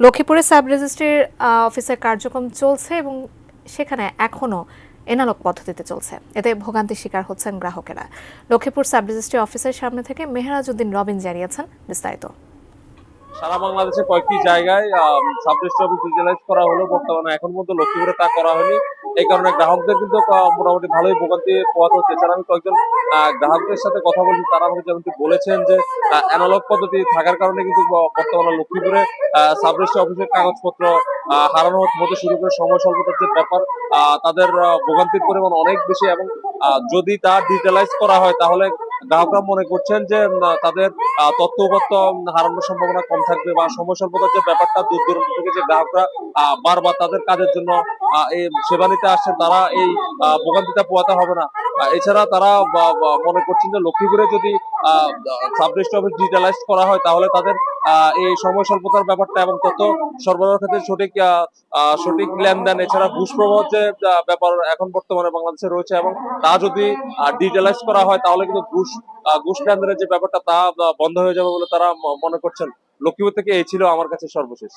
লক্ষ্মীপুরে সাব রেজিস্ট্রির অফিসের কার্যক্রম চলছে এবং সেখানে এখনো এনালগ পদ্ধতিতে চলছে। এতে ভোগান্তির শিকার হচ্ছেন গ্রাহকেরা। লক্ষ্মীপুর সাব রেজিস্ট্রি অফিসের সামনে থেকে মেহরাজ উদ্দিন রবিন জানিয়েছেন বিস্তারিত। সারা বাংলাদেশে কয়েকটি জায়গায় সাব রেজিস্ট্রি অফিস ডিজিটালাইজ করা হলো, বর্তমানে এখন পর্যন্ত লক্ষ্মীপুরে তা করা হয়নি। এই কারণে গ্রাহকদের কিন্তু মোটামুটি ভালোই ভোগান্তি পোহাতে হচ্ছে। এছাড়া আমি কয়েকজন গ্রাহকদের সাথে কথা বলছি, তারা আমাকে যেমনটি বলেছেন যে অ্যানালগ পদ্ধতি থাকার কারণে কিন্তু বর্তমানে লক্ষ্মীপুরে সাব রেজিস্ট্রি অফিসের কাগজপত্র হারানো হতে শুরু করে সময় স্বল্পতার যে ব্যাপার, তাদের ভোগান্তির পরিমাণ অনেক বেশি। এবং যদি তা ডিজিটালাইজ করা হয় তাহলে গ্রাহকরা মনে করছেন যে তাদের তথ্য উপাত্ত হারানোর সম্ভাবনা কম থাকবে, বা সময় স্বল্পতার যে ব্যাপারটা, দূর দূরান্ত থেকে যে গ্রাহকরা বারবার তাদের কাজের জন্য এই সেবা নিতে আসছেন, তারা এই ভোগান্তিটা পোহাতে হবে না। এছাড়া তারা মনে করছেন যে লক্ষ্মীপুরে যদি সাব রেজিস্ট্রি অফিস ডিজিটালাইজ করা হয় তাহলে তাদের এই সময় স্বল্পতার ব্যাপারটা এবং তথ্য সরবরাহের ক্ষেত্রে সঠিক লেনদেন, এছাড়া ঘুষ প্রবাহ যে ব্যাপার এখন বর্তমানে বাংলাদেশে রয়েছে, এবং তা যদি ডিজিটালাইজ করা হয় তাহলে কিন্তু ঘুষ লেনদেনের যে ব্যাপারটা তা বন্ধ হয়ে যাবে বলে তারা মনে করছেন। লক্ষ্মীপুর থেকে এই ছিল আমার কাছে সর্বশেষ।